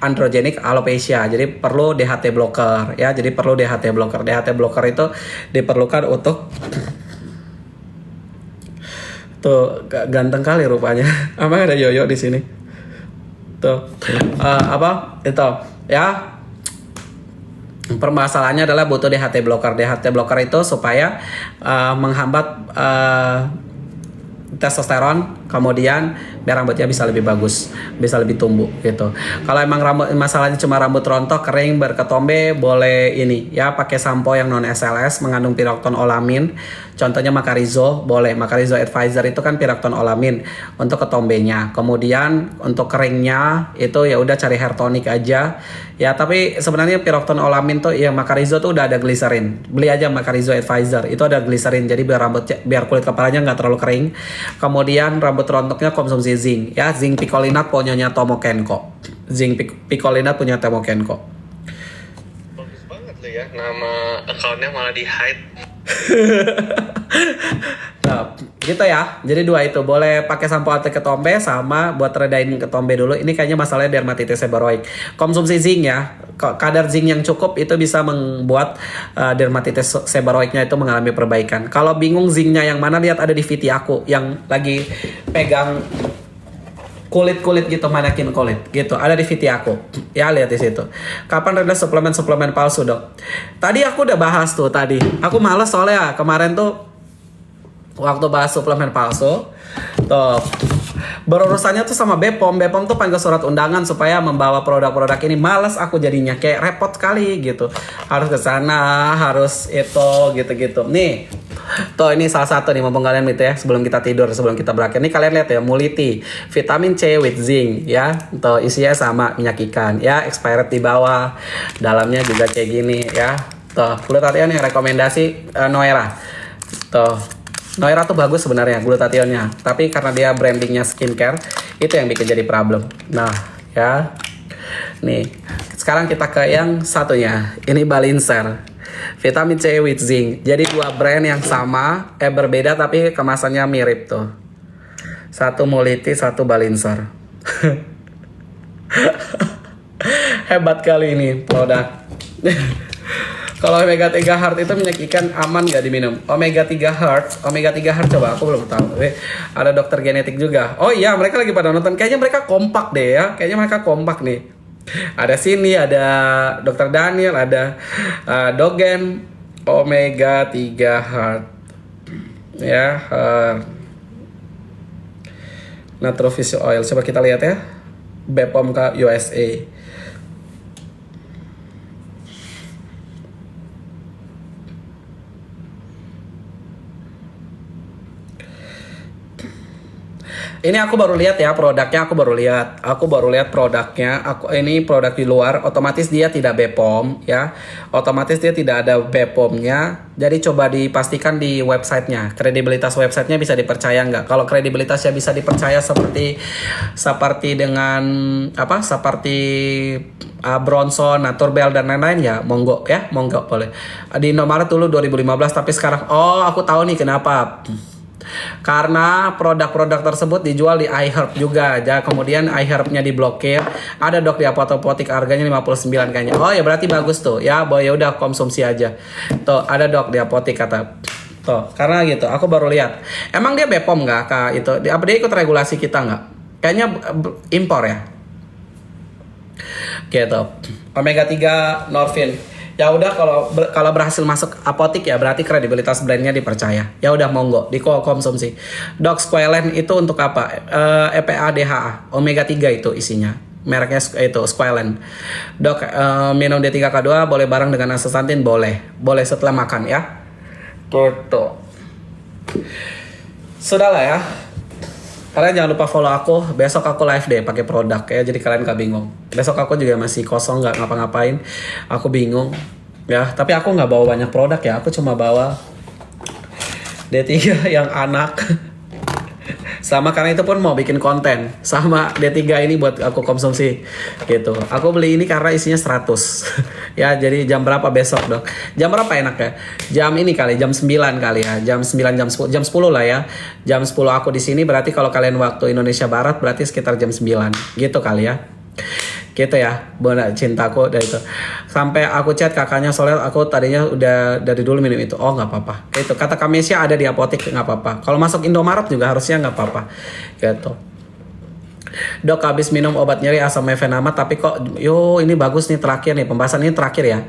androgenik alopecia. Jadi perlu DHT blocker ya. Jadi perlu DHT blocker. DHT blocker itu diperlukan untuk Tuh ganteng kali rupanya. Emang ada Yoyo di sini. Tuh. Apa? Itu ya. Permasalahannya adalah butuh DHT blocker. DHT blocker itu supaya menghambat testosteron, kemudian biar rambutnya bisa lebih bagus, bisa lebih tumbuh gitu. Kalau emang masalahnya cuma rambut rontok, kering, berketombe, boleh ini ya pakai sampo yang non SLS mengandung pirokton olamin. Contohnya Macarizo, boleh. Macarizo Advisor itu kan pirokton olamin untuk ketombenya. Kemudian untuk keringnya itu ya udah cari hair tonic aja. Ya, tapi sebenarnya pirokton olamin tuh yang Macarizo tuh udah ada gliserin. Beli aja Macarizo Advisor. Itu ada gliserin jadi biar kulit kepalanya nggak terlalu kering. Kemudian rambut rontoknya konsumsi zinc ya, zinc picolinat punyanya Tomo Kenko. Zinc picolinat punya Tomo Kenko. Bagus banget loh ya, nama accountnya malah di hide. Nah, gitu ya. Jadi dua itu boleh pakai sampo anti ketombe sama buat redain ketombe dulu. Ini kayaknya masalahnya dermatitis seborrheic. Konsumsi zinc ya. Kadar zinc yang cukup itu bisa membuat dermatitis seborrhoicnya itu mengalami perbaikan. Kalau bingung zincnya yang mana, lihat ada di VT aku yang lagi pegang kulit gitu, manekin kulit gitu, ada di VT aku ya, lihat di situ. Kapan rilis suplemen palsu dok? Tadi aku udah bahas tuh tadi. Aku males soalnya kemarin tuh waktu bahas suplemen palsu tuh berurusannya tuh sama BPOM tuh panggil surat undangan supaya membawa produk-produk ini. Males aku jadinya, kayak repot kali gitu, harus ke sana, harus itu gitu nih. Tuh ini salah satu nih, mumpung kalian gitu ya, sebelum kita tidur, sebelum kita berakhir nih, kalian lihat ya, Muliti vitamin C with zinc ya. Tuh isinya sama minyak ikan ya, expired di bawah, dalamnya juga kayak gini ya. Tuh glutathione yang rekomendasi Noera. Tuh Noera tuh bagus sebenarnya glutathionnya, tapi karena dia brandingnya skincare, itu yang bikin jadi problem. Nah ya, nih sekarang kita ke yang satunya, ini Balinser vitamin C with zinc. Jadi dua brand yang sama, berbeda tapi kemasannya mirip tuh. Satu Muliti, satu Balinser. Hebat kali ini produk. Kalau omega 3 heart itu minyak ikan aman gak diminum? Omega 3 heart coba aku belum tahu. Ada dokter genetik juga. Oh iya, mereka lagi pada nonton. Kayaknya mereka kompak deh ya. Kayaknya mereka kompak nih. Ada sini, ada dokter Daniel, ada Dogen, omega 3 heart. Ya, Naturofish oil. Coba kita lihat ya. BPOM ke USA. Ini aku baru lihat ya produknya, aku baru lihat produknya. Ini produk di luar, otomatis dia tidak BPOM ya. Otomatis dia tidak ada BPOM-nya. Jadi coba dipastikan di websitenya, kredibilitas websitenya bisa dipercaya nggak? Kalau kredibilitasnya bisa dipercaya seperti dengan apa? Seperti Bronson, Naturbell dan lain-lain ya, monggo boleh. Di Indomaret dulu 2015, tapi sekarang aku tahu nih kenapa. Karena produk-produk tersebut dijual di iHerb juga aja, kemudian iHerbnya diblokir. Ada dok di apotek harganya 59 kayaknya. Oh ya berarti bagus tuh ya, boy ya udah konsumsi aja. Tuh ada dok di apotek kata. Tuh karena gitu, aku baru lihat. Emang dia BPOM nggak kak itu? Apa dia ikut regulasi kita nggak? Kayaknya impor ya. Gitu. Omega 3 Norvin. Ya udah, kalau berhasil masuk apotik ya berarti kredibilitas brandnya dipercaya. Ya udah monggo dikonsumsi. Dok Squalene itu untuk apa? EPA DHA omega 3 itu isinya. Mereknya itu Squalene. Dok minum D3K2 boleh bareng dengan astaxanthin? Boleh setelah makan ya. Gitu. Sudahlah ya. Kalian jangan lupa follow aku. Besok aku live deh pakai produk ya, jadi kalian gak bingung. Besok aku juga masih kosong, gak ngapa-ngapain. Aku bingung ya, tapi aku gak bawa banyak produk ya. Aku cuma bawa D3 yang anak. Sama karena itu pun mau bikin konten. Sama D3 ini buat aku konsumsi gitu. Aku beli ini karena isinya 100. Ya jadi jam berapa besok dok? Jam berapa enak ya? Jam ini kali, jam 9 kali ya. Jam 9, jam 10 lah ya. Jam 10 aku di sini, berarti kalau kalian waktu Indonesia Barat berarti sekitar jam 9 gitu kali ya. gitu ya, benar cintaku dari itu. Sampai aku chat kakaknya soalnya aku tadinya udah dari dulu minum itu. Oh nggak apa-apa. Itu kata Kamesia ada di apotek nggak apa-apa. Kalau masuk Indomaret juga harusnya nggak apa-apa. Gitu. Dok habis minum obat nyeri asam mefenamat tapi kok ini bagus nih terakhir nih pembahasan ini terakhir ya.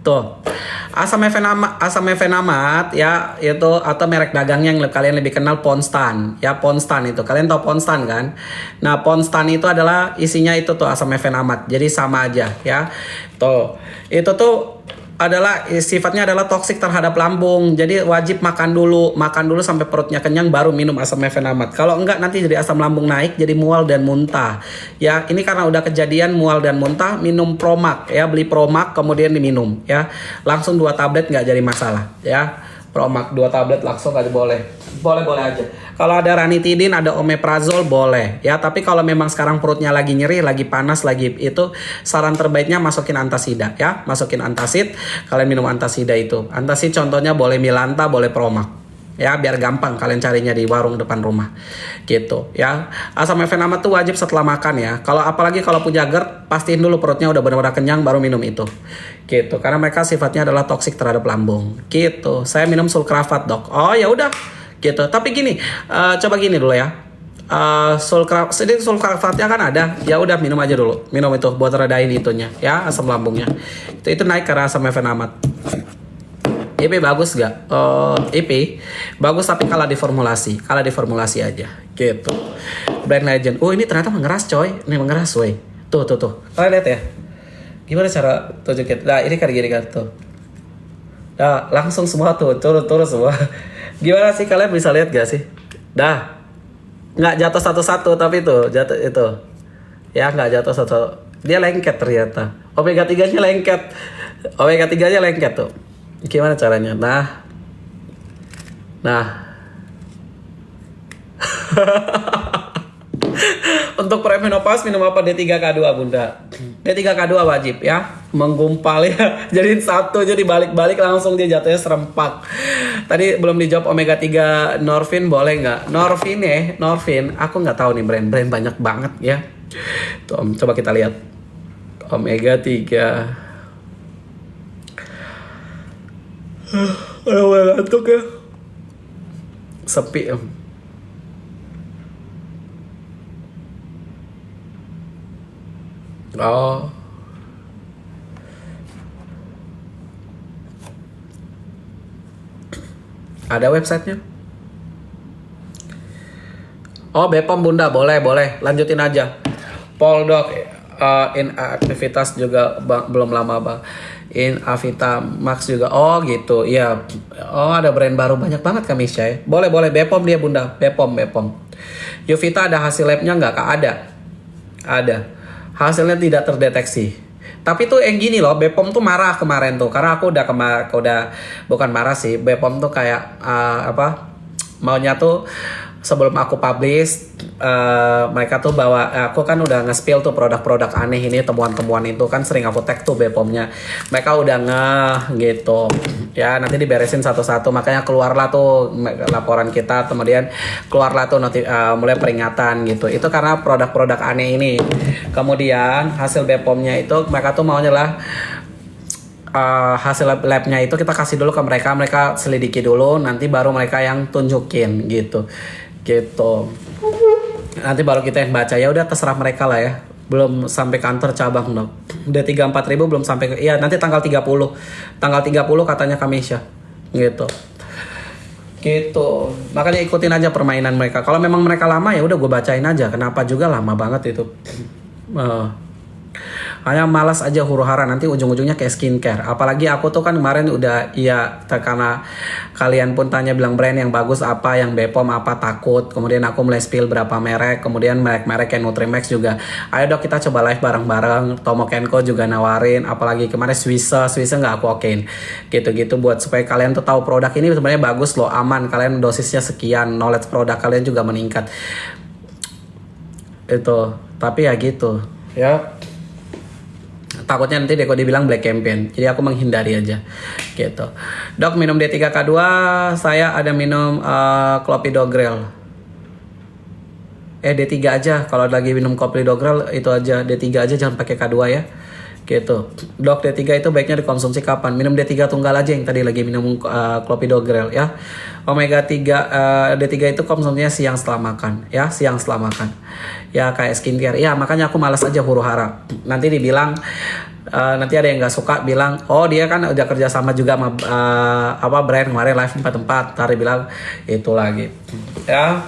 Tuh. Asam mefenamat ya itu atau merek dagangnya yang kalian lebih kenal Ponstan. Ya Ponstan itu. Kalian tahu Ponstan kan? Nah, Ponstan itu adalah isinya itu tuh asam mefenamat. Jadi sama aja ya. Tuh. Itu tuh adalah sifatnya adalah toksik terhadap lambung. Jadi wajib makan dulu sampai perutnya kenyang baru minum asam mefenamat. Kalau enggak nanti jadi asam lambung naik, jadi mual dan muntah. Ya, ini karena udah kejadian mual dan muntah, minum Promac ya, beli Promac kemudian diminum ya. Langsung 2 tablet nggak jadi masalah ya. Promac 2 tablet langsung aja boleh aja. Kalau ada ranitidin, ada omeprazol boleh ya. Tapi kalau memang sekarang perutnya lagi nyeri, lagi panas, lagi itu saran terbaiknya masukin antasida ya. Masukin antasid, kalian minum antasida itu. Antasid contohnya boleh Milanta, boleh Promac. Ya biar gampang kalian carinya di warung depan rumah gitu ya. Asam mefenamat tuh wajib setelah makan ya. Apalagi kalau punya GERD, pastiin dulu perutnya udah benar-benar kenyang baru minum itu gitu, karena mereka sifatnya adalah toksik terhadap lambung gitu. Saya minum sulcrafat dok. Oh ya udah gitu. Tapi gini, coba gini dulu ya. Sulcrafatnya kan ada, ya udah minum aja dulu, minum itu buat redain itunya ya, asam lambungnya. Itu naik karena asam mefenamat. IP bagus gak? IP bagus tapi kalah di formulasi aja gitu. Brand Legend. Oh ini ternyata mengeras coy. Ini mengeras woy. Tuh. Kalian lihat ya. Gimana cara tunjukin? Nah ini kan gini kan tuh. Nah langsung semua tuh turun semua. Gimana sih kalian bisa lihat gak sih? Dah. Nggak jatuh satu-satu tapi tuh jatuh itu. Ya nggak jatuh satu. Dia lengket ternyata. Omega 3-nya lengket. Omega 3-nya lengket tuh. Gimana caranya? Nah. Untuk premenopause minum apa? D3K2 Bunda. D3K2 wajib ya. Menggumpal ya. Jadi satu jadi balik-balik langsung dia jatuhnya serempak. Tadi belum dijawab omega 3 Norvin boleh nggak? Norvin. Aku nggak tahu nih brand banyak banget ya. Tuh, coba kita lihat. Omega 3. Aduh, ngantuk ya. Sepi. Oh. Ada websitenya? Oh, Bepom Bunda, boleh. Lanjutin aja. Poldok inaktivitas juga belum lama bang. Avita Max juga. Oh gitu. Iya. Oh ada brand baru banyak banget Kamisya ya. Boleh. Bepom dia Bunda. Bepom. Yuvita ada hasil labnya nggak Kak? Ada. Hasilnya tidak terdeteksi. Tapi tuh yang gini loh, Bepom tuh marah kemarin tuh. Karena aku udah bukan marah sih. Bepom tuh kayak maunya tuh sebelum aku publish mereka tuh aku kan udah nge-spill tuh produk-produk aneh ini, temuan-temuan itu kan sering aku tag tuh Bepomnya. Mereka udah gitu ya, nanti diberesin satu-satu. Makanya keluarlah tuh laporan kita, kemudian keluarlah tuh mulai peringatan gitu. Itu karena produk-produk aneh ini. Kemudian hasil Bepomnya itu mereka tuh maunya lah hasil labnya itu kita kasih dulu ke mereka selidiki dulu, nanti baru mereka yang tunjukin gitu. Nanti baru kita yang baca. Ya udah terserah mereka lah ya. Belum sampai kantor cabang dong. Udah 3-4 ribu belum sampai iya nanti tanggal 30 katanya Kamisya gitu. Makanya ikutin aja permainan mereka. Kalau memang mereka lama ya udah gue bacain aja. Kenapa juga lama banget itu. Hanya malas aja huru-hara, nanti ujung-ujungnya kayak skincare. Apalagi aku tuh kan kemarin udah karena kalian pun tanya bilang brand yang bagus apa, yang Bepom apa, takut. Kemudian aku mulai spill berapa merek, kemudian merek-merek kayak Nutrimax juga. Ayo dok kita coba live bareng-bareng. Tomo Kenko juga nawarin, apalagi kemarin Swisse nggak aku okein. Gitu-gitu buat supaya kalian tuh tahu produk ini sebenarnya bagus loh, aman. Kalian dosisnya sekian, knowledge produk kalian juga meningkat. Tapi ya gitu. Ya. Takutnya nanti Deko dibilang black campaign, jadi aku menghindari aja gitu. Dok minum D3K2, saya ada minum Clopidogrel D3 aja. Kalau lagi minum Clopidogrel itu aja, D3 aja, jangan pakai K2 ya. Gitu. Dok, D3 itu baiknya dikonsumsi kapan? Minum D3 tunggal aja yang tadi lagi minum Clopidogrel ya. Omega 3 D3 itu konsumsinya siang setelah makan ya, siang setelah makan. Ya kayak skincare. Ya, makanya aku malas aja huru hara. Nanti dibilang nanti ada yang nggak suka bilang, oh dia kan udah kerja sama juga sama brand kemarin Live 44. Tadi bilang itu lagi. Ya.